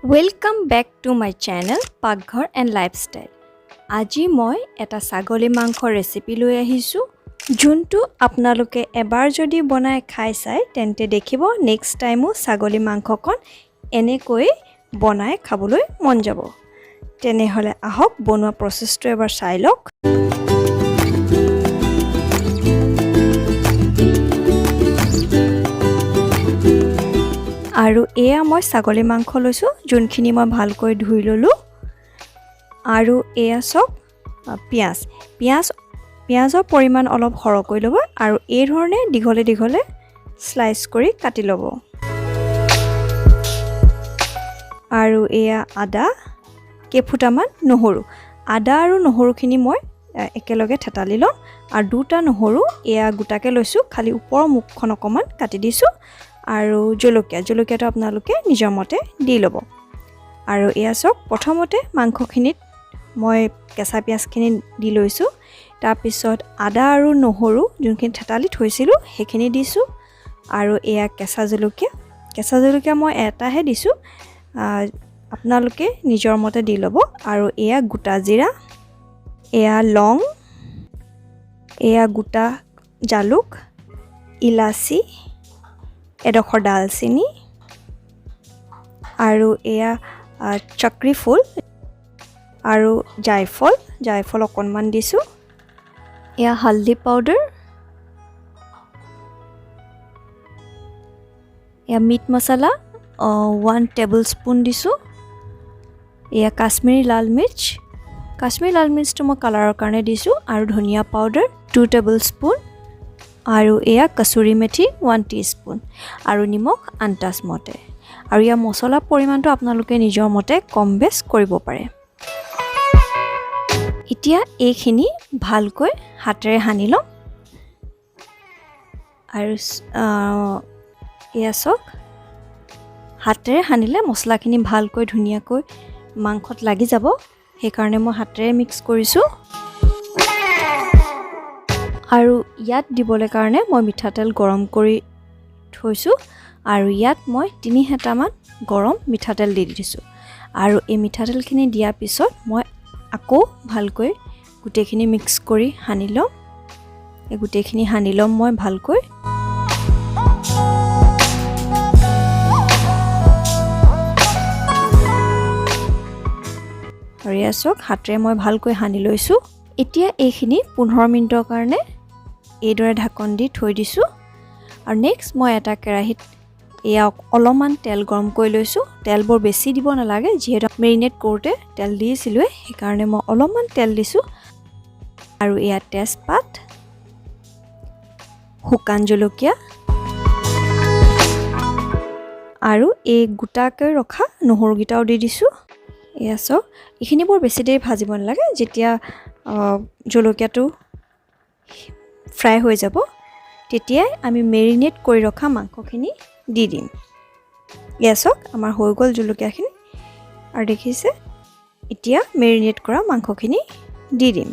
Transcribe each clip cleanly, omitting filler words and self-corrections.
Welcome back to my channel Pakghar and lifestyle. আজি মই এটা ছাগলী মাংস ৰেচিপি লৈ আহিছো যোনটো আপোনালোকে এবাৰ যদি বনাই খাই চাই তেন্তে দেখিব নেক্সট টাইমো ছাগলী মাংসকন এনেকৈ বনাই খাবলৈ মন যাব তেনেহলে আহক বনোৱা প্ৰসেসটো এবাৰ চাই লওক আৰু এয়া মই ছাগলী মাংস লৈছো যোনখিনি মই ভালকৈ ধুই ললো আৰু এয়া সব পিয়াজৰ পৰিমাণ অলপ হৰকৈ ল'ব আৰু এই ধৰণে দীঘলে স্লাইস কৰি কাটি ল'ব আৰু এয়া আদা কেফুটামান নহৰু আদা আৰু নহৰুখিনি মই একেলগে থেতালি লম আৰু দুটা নহৰু এয়া গুটাকে লৈছো খালি ওপৰৰ মুখখন অকমান কাটি দিছো আৰু জলকীয়াটো আপোনালোকে নিজৰ মতে দি ল'ব আৰু এয়া সব প্ৰথমতে মাংসখিনিত মই কেঁচা পিয়াজখিনি দি লৈছো তাৰ পিছত আদা আৰু নহৰু যোনখিনি থেতালি থৈছিলো সেইখিনি দিছো আৰু এয়া কেঁচা জলকীয়া মই এটাহে দিছো আপোনালোকে নিজৰ মতে দি ল'ব আৰু এয়া গোটা জিৰা এয়া লং এয়া গোটা জালুক ইলাচি এডখৰ ডালচিনি আৰু এয়া চক্ৰী ফুল আৰু জায়ফল অকনমান দিছো এয়া হালদি পাউডাৰ এয়া মিট মছলা 1 টেবুলস্পুন দিছো এয়া কাশ্মীৰী লাল মিৰ্চটো মই কালাৰৰ কাৰণে দিছো আৰু ধনিয়া পাউডাৰ 2 টেবুলস্পুন আৰু এয়া কসুৰী মেথি 1 টিস্পুন আৰু নিমখ আন্দাজ মতে আৰু ইয়া মছলা পৰিমাণটো আপোনালোকে নিজৰ মতে কম বেছ কৰিব পাৰে এতিয়া এইখিনি ভালকৈ হাতেৰে হানি লম আৰু এয়া সক হাতেৰে হানিলে মছলাখিনি ভালকৈ ধুনিয়াকৈ মাংসত লাগি যাব সেই কাৰণে মই হাতেৰে মিক্স কৰিছো আৰু ইয়াত দিবলৈ কাৰণে মই মিঠাতেল গৰম কৰি থৈছো আৰু ইয়াত মই 3 হেতামান গৰম মিঠাতেল দি দিছো আৰু এই মিঠাতেলখিনি দিয়াৰ পিছত মই আকৌ ভালকৈ গুটেখিনি মিক্স কৰি হানি লম এই গুটেখিনি হানি লম মই ভালকৈ আৰু ইয়াক হাতেৰে মই ভালকৈ হানি লৈছো এতিয়া এইখিনি 15 মিনিটৰ কাৰণে এইদৰে ঢাকন দি থৈ দিছো আৰু নেক্সট মই এটা কেৰাহীত এয়া অলপমান তেল গৰম কৰি লৈছো তেল বৰ বেছি দিব নালাগে যিহেতু মেৰিনেট কৰোতে তেল দিছিলো সেই কাৰণে মই অলপমান তেল দিছো আৰু এয়া তেজপাত শুকান জলকীয়া আৰু এই গোটাকৈ ৰখা নহৰুগিটাও দি দিছো এয়া সব এইখিনি বৰ বেছি দেৰি ভাজিব নালাগে যেতিয়া জলকীয়াটো ফ্ৰাই হৈ যাব তেতিয়া আমি মেৰিনেট কৰি ৰখা মাংসখিনি দি দিম ইয়াছক আমাৰ হৈ গল জলকীয়াখিনি আৰু দেখিছে এতিয়া মেৰিনেট কৰা মাংসখিনি দি দিম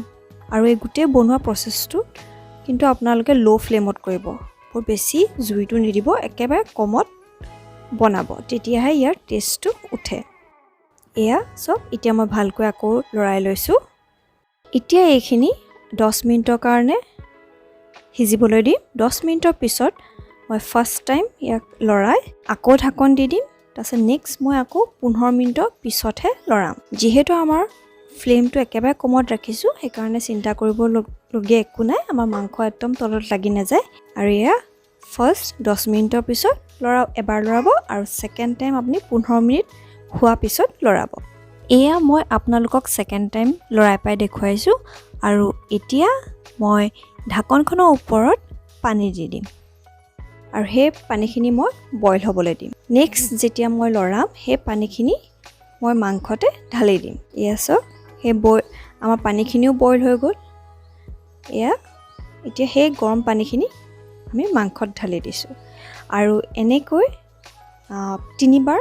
আৰু এই গুটে বনোৱা প্ৰসেসটো কিন্তু আপোনালোকে লো ফ্লেমত কৰিব বৰ বেছি জুইটো নিদিব একেবাৰে কমত বনাব তেতিয়াহে ইয়াৰ টেষ্টটো উঠে এয়া সব এতিয়া মই ভালকৈ আকৌ লৰাই লৈছো এতিয়া এইখিনি 10 মিনিটৰ কাৰণে হিজিবলৈ দিম 10 মিনিটৰ পিছত মই ফাৰ্স্ট টাইম ইয়াক লৰাই আকৌ ঢাকন দি দিম তাৰপিছত নেক্সট মই আকৌ 15 মিনিটৰ পিছতহে লৰাম যিহেতু আমাৰ ফ্লেমটো একেবাৰে কমত ৰাখিছো সেই কাৰণে চিন্তা কৰিব লগিয়া একো নাই আমাৰ মাংস একদম তলত লাগি নাযায় আৰু এয়া ফাৰ্স্ট 10 মিনিটৰ পিছত এবাৰ লৰাব আৰু সেকেন্ড টাইম আপুনি 15 মিনিট হোৱা পিছত লৰাব এয়া মই আপোনালোকক সেকেন্ড টাইম লৰাই পাই দেখুৱাইছো আৰু এতিয়া মই ঢাকনখনৰ ওপৰত পানী দি দিম আৰু সেই পানীখিনি মই বইল হ'বলৈ দিম নেক্সট যেতিয়া মই লৰাম সেই পানীখিনি মই মাংসতে ঢালি দিম এয়া সব সেই আমাৰ পানীখিনিও বইল হৈ গ'ল এয়া এতিয়া সেই গৰম পানীখিনি আমি মাংসত ঢালি দিছো আৰু এনেকৈ 3বাৰ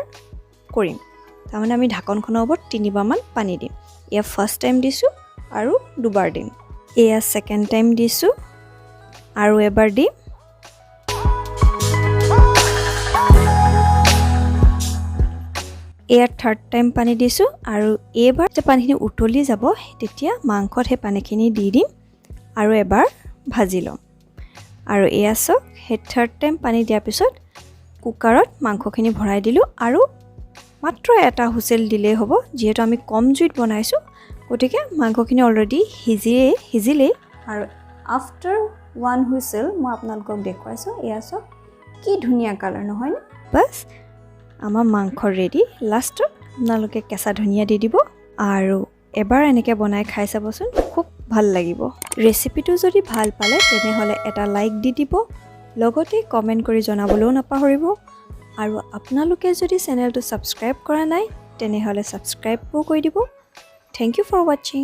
কৰিম তাৰমানে আমি ঢাকনখনৰ ওপৰত 3বাৰ মান পানী দিম এয়া ফাৰ্স্ট টাইম দিছো আৰু দুবাৰ দিম এয়া সেকেন্ড টাইম দিছো আৰু এবাৰ দিম এয়া থাৰ্ড টাইম পানী দিছোঁ আৰু এইবাৰ যে পানীখিনি উতলি যাব তেতিয়া মাংসত সেই পানীখিনি দি দিম আৰু এবাৰ ভাজি ল'ম আৰু এয়া চাওক সেই থাৰ্ড টাইম পানী দিয়াৰ পিছত কুকাৰত মাংসখিনি ভৰাই দিলোঁ আৰু মাত্ৰ এটা হুইচেল দিলেই হ'ব যিহেতু আমি কম জুইত বনাইছোঁ গতিকে মাংসখিনি অলৰেডি সিজিলেই আৰু আফটাৰ ওৱান হুইচেল মই আপোনালোকক দেখুৱাইছোঁ এয়া চাওক কি ধুনীয়া কালাৰ নহয়নে বাছ আমাৰ মাংস ৰেডি লাষ্টত আপোনালোকে কেঁচা ধনিয়া দি দিব আৰু এবাৰ এনেকৈ বনাই খাই চাবচোন খুব ভাল লাগিব ৰেচিপিটো যদি ভাল পালে তেনেহ'লে এটা লাইক দি দিব লগতে কমেণ্ট কৰি জনাবলৈও নাপাহৰিব আৰু আপোনালোকে যদি চেনেলটো ছাবস্ক্ৰাইব কৰা নাই তেনেহ'লে ছাবস্ক্ৰাইবও কৰি দিব থেংক ইউ ফৰ ৱাচিং